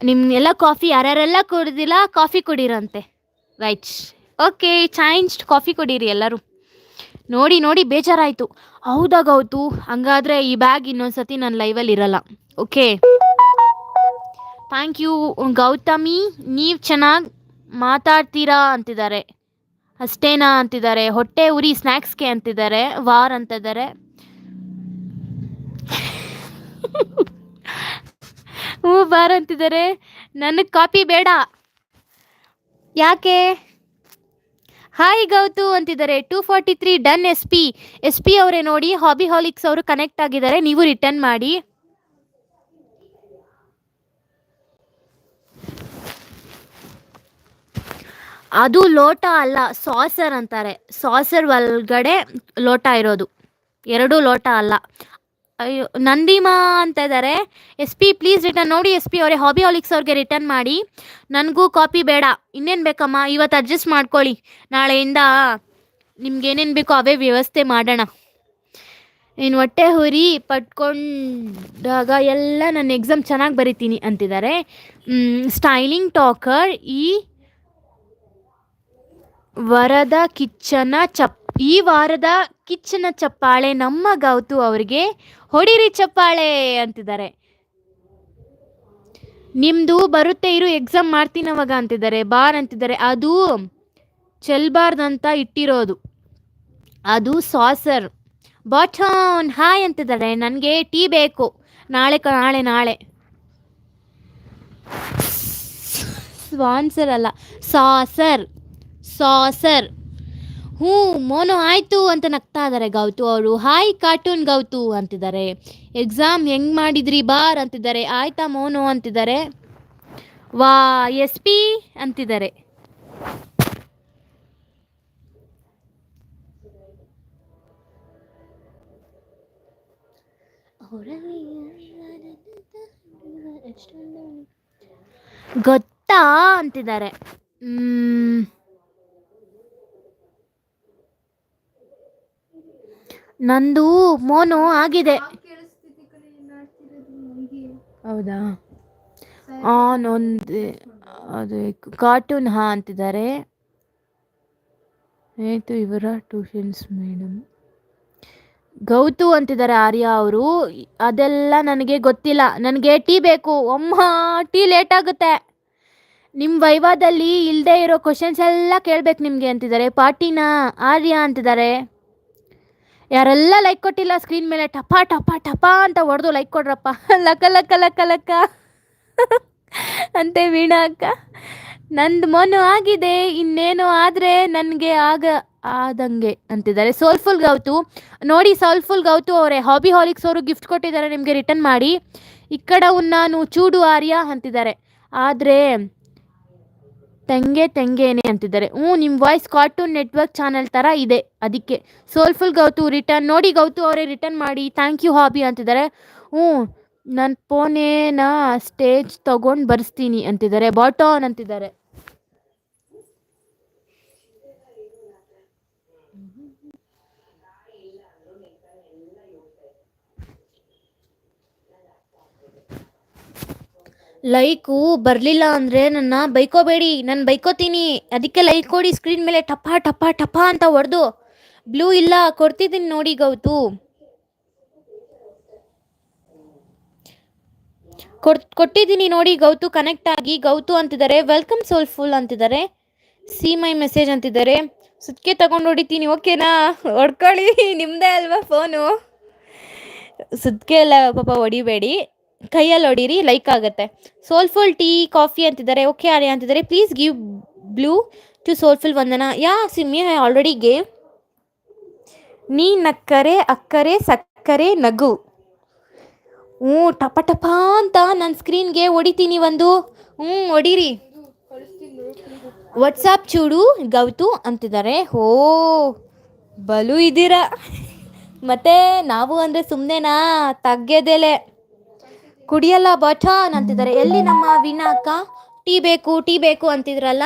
ನಿಮ್ಗೆಲ್ಲ ಕಾಫಿ ಯಾರ್ಯಾರೆಲ್ಲ ಕುಡಿದಿಲ್ಲ ಕಾಫಿ ಕುಡೀರಂತೆ. ರೈಟ್, ಓಕೆ, ಚೇಂಜ್ಡ್ ಕಾಫಿ ಕುಡೀರಿ ಎಲ್ಲರೂ. ನೋಡಿ ನೋಡಿ ಬೇಜಾರಾಯಿತು. ಹೌದಾ ಗೌತು, ಹಂಗಾದರೆ ಈ ಬ್ಯಾಗ್ ಇನ್ನೊಂದ್ಸತಿ ನನ್ನ ಲೈವಲ್ಲಿ ಇರಲ್ಲ. Okay, thank you Gautami. ನೀವು ಚೆನ್ನಾಗಿ ಮಾತಾಡ್ತೀರಾ ಅಂತಿದ್ದಾರೆ. ಅಷ್ಟೇನಾ ಅಂತಿದ್ದಾರೆ. ಹೊಟ್ಟೆ ಉರಿ ಸ್ನ್ಯಾಕ್ಸ್ಗೆ ಅಂತಿದ್ದಾರೆ. ವಾರ್ ಅಂತಿದ್ದಾರೆ. ಹ್ಞೂ ಬಾರ್ ಅಂತಿದ್ದಾರೆ. ನನಗೆ ಕಾಪಿ ಬೇಡ. ಯಾಕೆ? ಹಾಯ್ ಗೌತು ಅಂತಿದ್ದಾರೆ. 243 ಡನ್. ಎಸ್ ಪಿ ಅವರೇ ನೋಡಿ, ಹಾಬಿ ಹಾಲಿಕ್ಸ್ ಅವರು ಕನೆಕ್ಟ್ ಆಗಿದ್ದಾರೆ. ನೀವು ರಿಟರ್ನ್ ಮಾಡಿ. ಅದು ಲೋಟ ಅಲ್ಲ, ಸಾಸರ್ ಅಂತಾರೆ. ಸಾಸರ್ ಒಳಗಡೆ ಲೋಟ ಇರೋದು, ಎರಡೂ ಲೋಟ ಅಲ್ಲ. ಅಯ್ಯೋ, ನಂದಿಮಾ ಅಂತ ಇದ್ದಾರೆ. S P please return. ನೋಡಿ ಎಸ್ ಪಿ ಅವರೇ, ಹಾಬಿ ಹಾಲಿಕ್ಸ್ ಅವ್ರಿಗೆ ರಿಟರ್ನ್ ಮಾಡಿ. ನನಗೂ ಕಾಪಿ ಬೇಡ. ಇನ್ನೇನು ಬೇಕಮ್ಮ, ಇವತ್ತು ಅಡ್ಜಸ್ಟ್ ಮಾಡ್ಕೊಳ್ಳಿ. ನಾಳೆಯಿಂದ ನಿಮ್ಗೇನೇನು ಬೇಕೋ ಅವೇ ವ್ಯವಸ್ಥೆ ಮಾಡೋಣ. ಇನ್ನು ಹೊಟ್ಟೆ ಹುರಿ ಪಟ್ಕೊಂಡಾಗ ಎಲ್ಲ ನನ್ನ ಎಕ್ಸಾಮ್ ಚೆನ್ನಾಗಿ ಬರಿತೀನಿ ಅಂತಿದ್ದಾರೆ. ಸ್ಟೈಲಿಂಗ್ ಟಾಕರ್. ಈ ವಾರದ ಕಿಚ್ಚನ ಚಪ್ಪಾಳೆ ನಮ್ಮ ಗೌತು ಅವರಿಗೆ ಹೊಡಿರಿ ಚಪ್ಪಾಳೆ ಅಂತಿದ್ದಾರೆ. ನಿಮ್ಮದು ಬರುತ್ತೆ ಇರು, ಎಕ್ಸಾಮ್ ಮಾಡ್ತೀನಿ ಅವಾಗ ಅಂತಿದ್ದಾರೆ. ಬಾರ್ ಅಂತಿದ್ದಾರೆ. ಅದು ಚೆಲ್ಬಾರ್ದಂತ ಇಟ್ಟಿರೋದು, ಅದು ಸಾಸರ್. ಬಾಟನ್ ಹಾಯ್ ಅಂತಿದ್ದಾರೆ. ನನಗೆ ಟೀ ಬೇಕು. ನಾಳೆ ಸ್ಪಾನ್ಸರ್ ಅಲ್ಲ, ಸಾಸರ್. ಹ್ಞೂ ಮೋನೋ ಆಯಿತು ಅಂತ ನಗ್ತಾ ಇದ್ದಾರೆ ಗೌತು ಅವರು. ಹಾಯ್ ಕಾರ್ಟೂನ್ ಗೌತು ಅಂತಿದ್ದಾರೆ. ಎಕ್ಸಾಮ್ ಹೆಂಗೆ ಮಾಡಿದ್ರಿ ಬಾರ್ ಅಂತಿದ್ದಾರೆ. ಆಯ್ತಾ ಮೋನೋ ಅಂತಿದ್ದಾರೆ. ವಾ ಎಸ್ ಪಿ ಅಂತಿದ್ದಾರೆ. ಗೊತ್ತಾ ಅಂತಿದ್ದಾರೆ. ನಂದು ಮೋನೋ ಆಗಿದೆ. ಹೌದಾ, ಒಂದು ಅದು ಕಾರ್ಟೂನ್ ಅಂತಿದ್ದಾರೆ. ಆಯಿತು, ಇವರ ಟ್ಯೂಷನ್ಸ್ ಮೇಡಮ್ ಗೌತು ಅಂತಿದ್ದಾರೆ ಆರ್ಯ ಅವರು. ಅದೆಲ್ಲ ನನಗೆ ಗೊತ್ತಿಲ್ಲ, ನನಗೆ ಟೀ ಬೇಕು. ಅಮ್ಮ ಟೀ ಲೇಟ್ ಆಗುತ್ತೆ. ನಿಮ್ಮ ವೈವಾದಲ್ಲಿ ಇಲ್ಲದೆ ಇರೋ ಕ್ವಶನ್ಸ್ ಎಲ್ಲ ಕೇಳಬೇಕು ನಿಮಗೆ ಅಂತಿದ್ದಾರೆ. ಪಾರ್ಟಿನಾ ಆರ್ಯ ಅಂತಿದ್ದಾರೆ. ಯಾರೆಲ್ಲ ಲೈಕ್ ಕೊಟ್ಟಿಲ್ಲ ಸ್ಕ್ರೀನ್ ಮೇಲೆ ಟಪ ಟಪ ಟಪ ಅಂತ ಹೊಡೆದು ಲೈಕ್ ಕೊಡ್ರಪ್ಪ. ಲಕ್ಕ ಲಕ್ಕ ಲಕ್ಕ ಲಕ್ಕ ಅಂತೆ ವೀಣಾ ಅಕ್ಕ. ನಂದು ಮೊನು ಆಗಿದೆ, ಇನ್ನೇನು ಆದರೆ ನನಗೆ ಆದಂಗೆ ಅಂತಿದ್ದಾರೆ. ಸೋಲ್ಫುಲ್ ಗೌತು ನೋಡಿ, ಸೋಲ್ಫುಲ್ ಗೌತು ಅವರೇ, ಹಾಬಿ ಹಾಲಿಕ್ಸ್ ಅವರು ಗಿಫ್ಟ್ ಕೊಟ್ಟಿದ್ದಾರೆ, ನಿಮಗೆ ರಿಟರ್ನ್ ಮಾಡಿ. ಇಕ್ಕಡ ನಾನು ಚೂಡು ಆರ್ಯ ಅಂತಿದ್ದಾರೆ. ಆದರೆ ತೆಂಗೇನೆ ಅಂತಿದ್ದಾರೆ. ನಿಮ್ಮ ವಾಯ್ಸ್ ಕಾರ್ಟೂನ್ ನೆಟ್ವರ್ಕ್ ಚಾನಲ್ ಥರ ಇದೆ, ಅದಕ್ಕೆ. ಸೋಲ್ಫುಲ್ ಗೌತು ರಿಟರ್ನ್ ನೋಡಿ ಗೌತು ಅವರೇ, ರಿಟರ್ನ್ ಮಾಡಿ. ಥ್ಯಾಂಕ್ ಯು ಹಾಬಿ ಅಂತಿದ್ದಾರೆ. ನನ್ನ ಫೋನೇನ ಸ್ಟೇಜ್ ತಗೊಂಡು ಬರ್ಸ್ತೀನಿ ಅಂತಿದ್ದಾರೆ. ಬಾಟನ್ ಅಂತಿದ್ದಾರೆ. ಲೈಕು ಬರಲಿಲ್ಲ ಅಂದರೆ ನನ್ನ ಬೈಕೋಬೇಡಿ, ನಾನು ಬೈಕೋತೀನಿ. ಅದಕ್ಕೆ ಲೈಕ್ ಕೊಡಿ. ಸ್ಕ್ರೀನ್ ಮೇಲೆ ಟಪ ಟಪ ಟಪ ಅಂತ ಹೊಡೆದು. ಬ್ಲೂ ಇಲ್ಲ, ಕೊಡ್ತಿದ್ದೀನಿ ನೋಡಿ ಗೌತು. ಕೊಟ್ಟಿದ್ದೀನಿ ನೋಡಿ ಗೌತು, ಕನೆಕ್ಟ್ ಆಗಿ. ಗೌತು ಅಂತಿದ್ದಾರೆ. ವೆಲ್ಕಮ್ ಸೋಲ್ಫುಲ್ ಅಂತಿದ್ದಾರೆ. ಸಿ ಮೈ ಮೆಸೇಜ್ ಅಂತಿದ್ದಾರೆ. ಸುತ್ಕೆ ತಗೊಂಡು ಹೊಡಿತೀನಿ, ಓಕೆನಾ? ಹೊಡ್ಕೊಳ್ಳಿ, ನಿಮ್ಮದೇ ಅಲ್ವಾ ಫೋನು. ಸುತ್ಕೆ ಎಲ್ಲ ಪಾಪ ಹೊಡಿಬೇಡಿ, ಕೈಯಲ್ಲಿ ಹೊಡೀರಿ, ಲೈಕ್ ಆಗುತ್ತೆ. ಸೋಲ್ಫುಲ್ ಟೀ ಕಾಫಿ ಅಂತಿದ್ದಾರೆ. ಓಕೆ ಆರ್ಯ ಅಂತಿದ್ದಾರೆ. Please give blue to soulful Vandana. Yeah Simmi, I already gave. ನೀ ನಕ್ಕರೆ ಅಕ್ಕರೆ ಸಕ್ಕರೆ ನಗು. ಟಪ ಟಪ ಅಂತ ನನ್ನ ಸ್ಕ್ರೀನ್ಗೆ ಹೊಡಿತೀನಿ ಒಂದು. ಹೊಡೀರಿ. ವಾಟ್ಸಾಪ್ ಚೂಡು ಗೌತು ಅಂತಿದ್ದಾರೆ. ಬಲು ಇದ್ದೀರಾ ಮತ್ತೆ. ನಾವು ಅಂದರೆ ಸುಮ್ಮನೆನಾ? ತಗ್ಗೆದೆಲೆ ಕುಡಿಯಲ್ಲ ಬಾಟನ್ ಅಂತಿದ್ದಾರೆ. ಎಲ್ಲಿ ನಮ್ಮ ವೀಣಾ ಅಕ್ಕ? ಟೀ ಬೇಕು ಅಂತಿದ್ರಲ್ಲ,